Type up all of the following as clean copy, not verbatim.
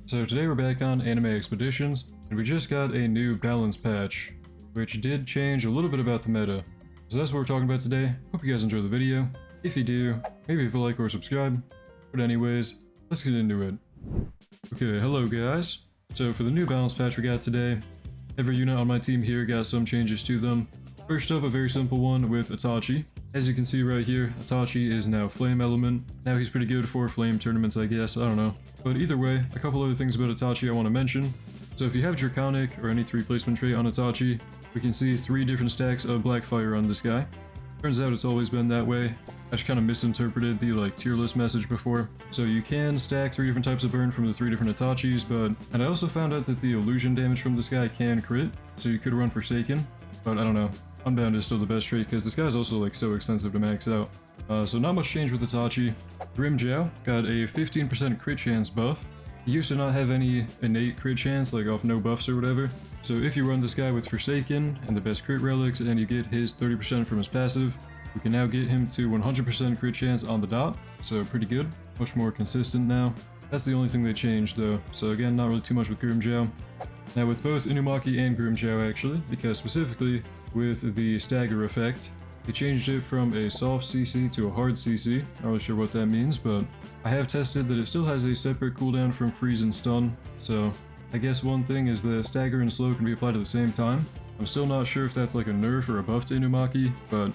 So today we're back on Anime Expeditions, and we just got a new balance patch, which did change a little bit about the meta. So that's what we're talking about today. Hope you guys enjoy the video. If you do, maybe leave a like or subscribe. But anyways, let's get into it. Okay, hello guys. So for the new balance patch we got today, every unit on my team here got some changes to them. First up, a very simple one with Itachi. As you can see right here, Itachi is now Flame Element. Now he's pretty good for Flame tournaments, I guess, I don't know. But either way, a couple other things about Itachi I want to mention. So if you have Draconic or any 3 placement trait on Itachi, we can see 3 different stacks of Black Fire on this guy. Turns out it's always been that way. I just kind of misinterpreted the tier list message before. So you can stack 3 different types of burn from the 3 different Itachis, and I also found out that the illusion damage from this guy can crit, so you could run Forsaken, but I don't know. Unbound is still the best trait because this guy's also so expensive to max out. So not much change with Itachi. Grimmjow got a 15% crit chance buff. He used to not have any innate crit chance, off no buffs or whatever. So if you run this guy with Forsaken and the best crit relics and you get his 30% from his passive, you can now get him to 100% crit chance on the dot. So pretty good, much more consistent now. That's the only thing they changed though. So again, not really too much with Grimmjow. Now with both Inumaki and Grimmjow actually, because specifically with the stagger effect, they changed it from a soft CC to a hard CC. Not really sure what that means, but I have tested that it still has a separate cooldown from freeze and stun. So I guess one thing is that stagger and slow can be applied at the same time. I'm still not sure if that's like a nerf or a buff to Inumaki, but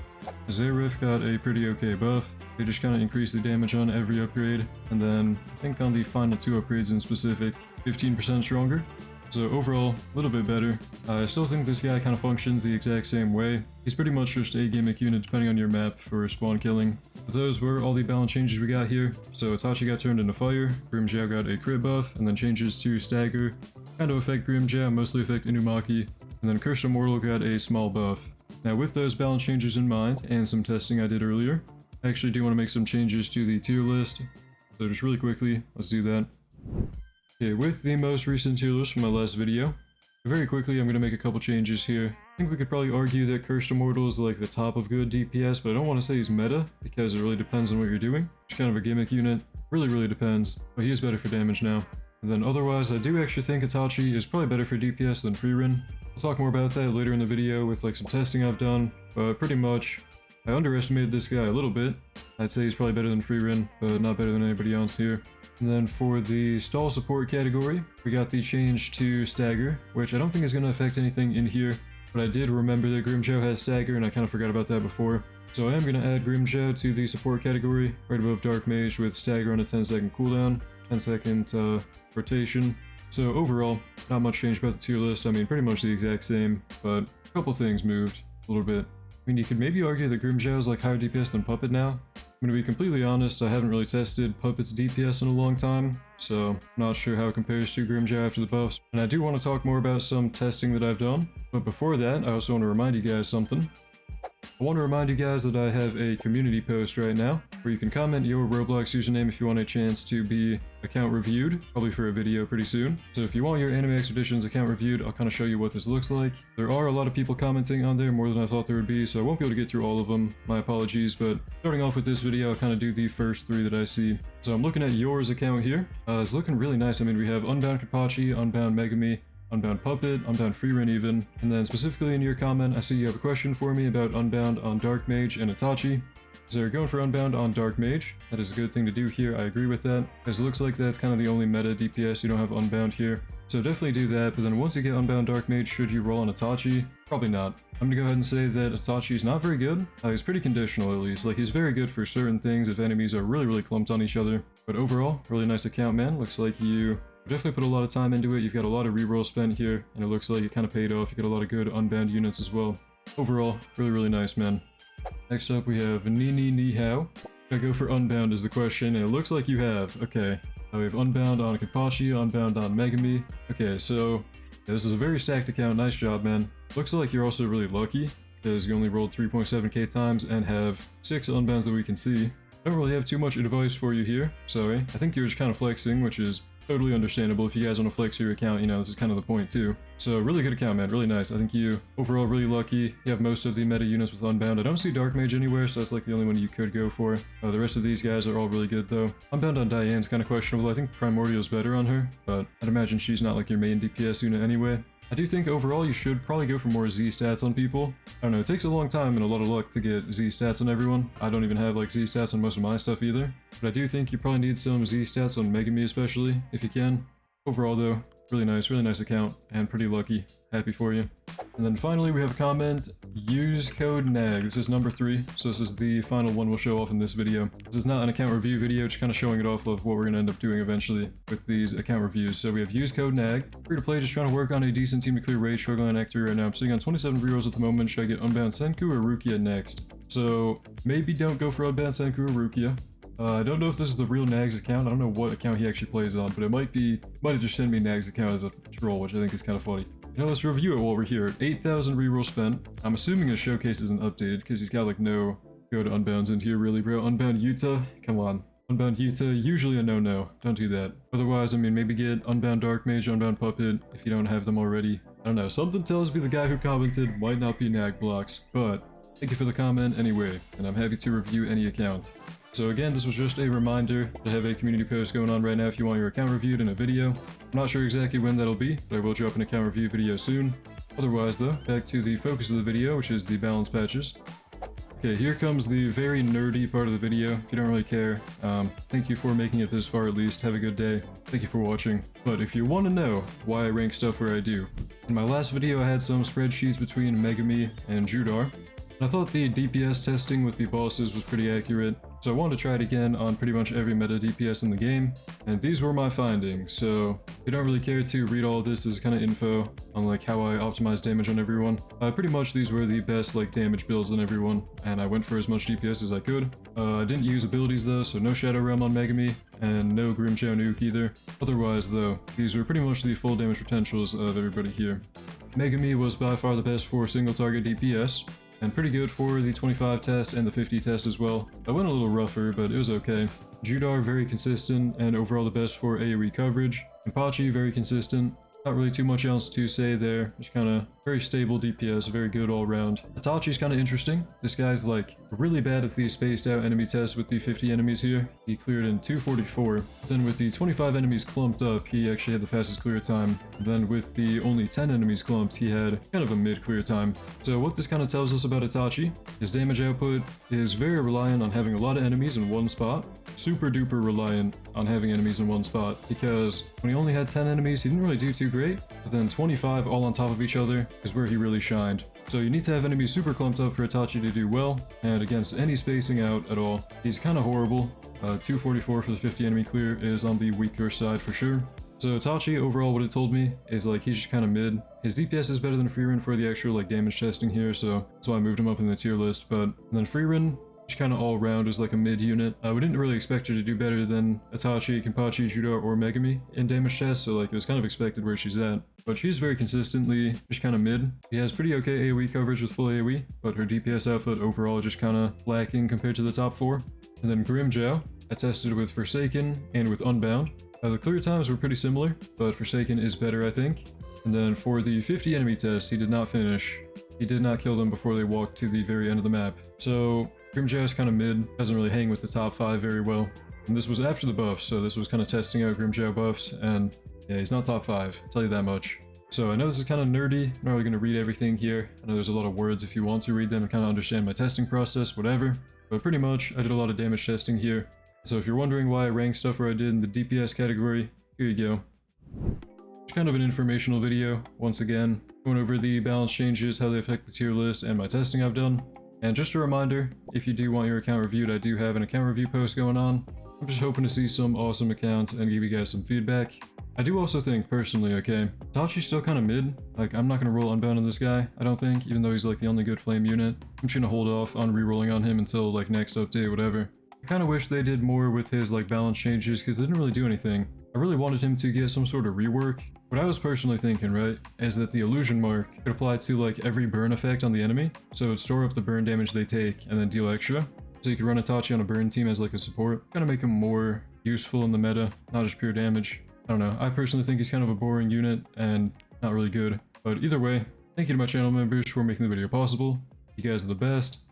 Zefer got a pretty okay buff. They just kind of increase the damage on every upgrade, and then I think on the final 2 upgrades in specific, 15% stronger. So overall, a little bit better. I still think this guy kind of functions the exact same way. He's pretty much just a gimmick unit depending on your map for spawn killing. But those were all the balance changes we got here. So Itachi got turned into fire, Grimmjow got a crit buff, and then changes to stagger. Kind of affect Grimmjow, mostly affect Inumaki. And then Cursed Immortal got a small buff. Now with those balance changes in mind, and some testing I did earlier, I actually do want to make some changes to the tier list. So just really quickly, let's do that. Okay, with the most recent tier list from my last video, very quickly I'm going to make a couple changes here. I think we could probably argue that Cursed Immortal is the top of good DPS, but I don't want to say he's meta, because it really depends on what you're doing. It's kind of a gimmick unit, really depends, but he is better for damage now. And then otherwise, I do actually think Itachi is probably better for DPS than Freerun. We'll talk more about that later in the video with some testing I've done, but pretty much, I underestimated this guy a little bit. I'd say he's probably better than Freerun, but not better than anybody else here. And then for the stall support category, we got the change to stagger, which I don't think is going to affect anything in here, but I did remember that Grimmjow has stagger and I kind of forgot about that before. So I am going to add Grimmjow to the support category, right above Dark Mage with stagger on a 10-second cooldown, 10-second rotation. So overall, not much change about the tier list. I mean, pretty much the exact same, but a couple things moved a little bit. I mean, you could maybe argue that Grimmjow is higher DPS than Puppet now. I'm gonna be completely honest, I haven't really tested Puppet's DPS in a long time, so not sure how it compares to Grimmjow after the buffs. And I do want to talk more about some testing that I've done, but before that, I also want to remind you guys something. I want to remind you guys that I have a community post right now, where you can comment your Roblox username if you want a chance to be account reviewed, probably for a video pretty soon. So if you want your Anime Expeditions account reviewed, I'll kind of show you what this looks like. There are a lot of people commenting on there, more than I thought there would be, so I won't be able to get through all of them. My apologies, but starting off with this video, I'll kind of do the first 3 that I see. So I'm looking at yours account here. It's looking really nice. I mean, we have Unbound Kapachi, Unbound Megami, Unbound Puppet, Unbound Freerun even, and then specifically in your comment, I see you have a question for me about Unbound on Dark Mage and Itachi. So you're going for Unbound on Dark Mage. That is a good thing to do here, I agree with that, because it looks like that's kind of the only meta DPS you don't have Unbound here. So definitely do that, but then once you get Unbound Dark Mage, should you roll on Itachi? Probably not. I'm gonna go ahead and say that Itachi is not very good. He's pretty conditional at least, he's very good for certain things if enemies are really clumped on each other. But overall, really nice account, man. Looks like you definitely put a lot of time into it. You've got a lot of reroll spent here, and it looks like it kind of paid off. You got a lot of good Unbound units as well. Overall, really nice, man. Next up, we have Ni Hao. Gotta go for Unbound is the question, and it looks like you have. Okay. We have Unbound on Kapachi, Unbound on Megami. Okay, so yeah, this is a very stacked account. Nice job, man. Looks like you're also really lucky, because you only rolled 3.7k times and have 6 Unbounds that we can see. I don't really have too much advice for you here, sorry. I think you're just kind of flexing, which is totally understandable. If you guys want to flex your account, you know, this is kind of the point too. So really good account, man, really nice. I think you overall really lucky. You have most of the meta units with Unbound. I don't see Dark Mage anywhere, so that's like the only one you could go for. The rest of these guys are all really good though. Unbound on Diane's kind of questionable. I think Primordial's better on her, but I'd imagine she's not like your main DPS unit anyway. I do think overall you should probably go for more Z stats on people. I don't know, it takes a long time and a lot of luck to get Z stats on everyone. I don't even have like Z stats on most of my stuff either. But I do think you probably need some Z stats on Megami especially, if you can. Overall though, really nice account, and pretty lucky. Happy for you. And then finally we have a comment, use code NAG. This is number 3, so this is the final one we'll show off in this video. This is not an account review video, just kind of showing it off of what we're going to end up doing eventually with these account reviews. So we have use code NAG. Free to play, just trying to work on a decent team to clear raid, struggling on Act 3 right now. I'm sitting on 27 rerolls at the moment. Should I get Unbound Senku or Rukia next? So maybe don't go for Unbound Senku or Rukia. I don't know if this is the real Nag's account. I don't know what account he actually plays on, but it might have just sent me Nag's account as a troll, which I think is kind of funny. You know, let's review it while we're here. 8,000 reroll spent. I'm assuming his showcase isn't updated because he's got like no go to Unbounds in here really, bro. Unbound Utah? Come on. Unbound Utah, usually a no-no. Don't do that. Otherwise, I mean, maybe get Unbound Dark Mage, Unbound Puppet if you don't have them already. I don't know. Something tells me the guy who commented might not be Nag blocks, but thank you for the comment anyway, and I'm happy to review any account. So again, this was just a reminder to have a community post going on right now if you want your account reviewed in a video. I'm not sure exactly when that'll be, but I will drop an account review video soon. Otherwise though, back to the focus of the video, which is the balance patches. Okay, here comes the very nerdy part of the video. If you don't really care, thank you for making it this far at least. Have a good day. Thank you for watching. But if you want to know why I rank stuff where I do, in my last video I had some spreadsheets between Megami and Judar. I thought the DPS testing with the bosses was pretty accurate, so I wanted to try it again on pretty much every meta DPS in the game, and these were my findings. So if you don't really care to read all this as kind of info on like how I optimize damage on everyone, pretty much these were the best like damage builds on everyone, and I went for as much DPS as I could. I didn't use abilities though, so no Shadow Realm on Megami, and no Grimmjow nuke either. Otherwise though, these were pretty much the full damage potentials of everybody here. Megami was by far the best for single target DPS, and pretty good for the 25 test and the 50 test as well. I went a little rougher, but it was okay. Judar very consistent and overall the best for AoE coverage. Itachi very consistent. Not really too much else to say there. Just kind of very stable DPS, very good all around. Itachi's kind of interesting. This guy's like really bad at the spaced out enemy tests with the 50 enemies here. He cleared in 2:44. Then with the 25 enemies clumped up, he actually had the fastest clear time. And then with the only 10 enemies clumped, he had kind of a mid clear time. So what this kind of tells us about Itachi, his damage output is very reliant on having a lot of enemies in one spot. Super duper reliant on having enemies in one spot, because when he only had 10 enemies, he didn't really do too great, but then 25 all on top of each other is where he really shined. So you need to have enemies super clumped up for Itachi to do well, and against any spacing out at all, he's kind of horrible. 244 for the 50 enemy clear is on the weaker side for sure. So Itachi, overall what it told me is like he's just kind of mid. His DPS is better than Freerin for the actual like damage testing here, so that's why I moved him up in the tier list. But then Freerin, kind of all around is like a mid unit. We didn't really expect her to do better than Itachi, Kenpachi, Judar, or Megami in damage test, so like it was kind of expected where she's at. But she's very consistently just kind of mid. She has pretty okay AoE coverage with full AoE, but her DPS output overall is just kind of lacking compared to the top 4. And then Grimmjow, I tested with Forsaken and with Unbound. The clear times were pretty similar, but Forsaken is better I think. And then for the 50 enemy test, he did not finish. He did not kill them before they walked to the very end of the map. So Grimmjow is kind of mid, doesn't really hang with the top 5 very well. And this was after the buffs, so this was kind of testing out Grimmjow buffs, and yeah, he's not top 5, I'll tell you that much. So I know this is kind of nerdy, I'm not really going to read everything here. I know there's a lot of words if you want to read them and kind of understand my testing process, whatever. But pretty much, I did a lot of damage testing here. So if you're wondering why I ranked stuff where I did in the DPS category, here you go. It's kind of an informational video, once again, going over the balance changes, how they affect the tier list, and my testing I've done. And just a reminder, if you do want your account reviewed, I do have an account review post going on. I'm just hoping to see some awesome accounts and give you guys some feedback. I do also think, personally, okay, Itachi's still kind of mid. Like, I'm not going to roll Unbound on this guy, I don't think, even though he's like the only good flame unit. I'm just going to hold off on re-rolling on him until like next update, whatever. I kind of wish they did more with his like balance changes because they didn't really do anything. I really wanted him to get some sort of rework. What I was personally thinking, right, is that the illusion mark could apply to like every burn effect on the enemy. So it would store up the burn damage they take and then deal extra. So you could run Itachi on a burn team as like a support. Kind of make him more useful in the meta, not just pure damage. I don't know, I personally think he's kind of a boring unit and not really good. But either way, thank you to my channel members for making the video possible. You guys are the best.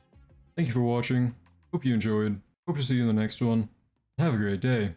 Thank you for watching. Hope you enjoyed. Hope to see you in the next one. Have a great day.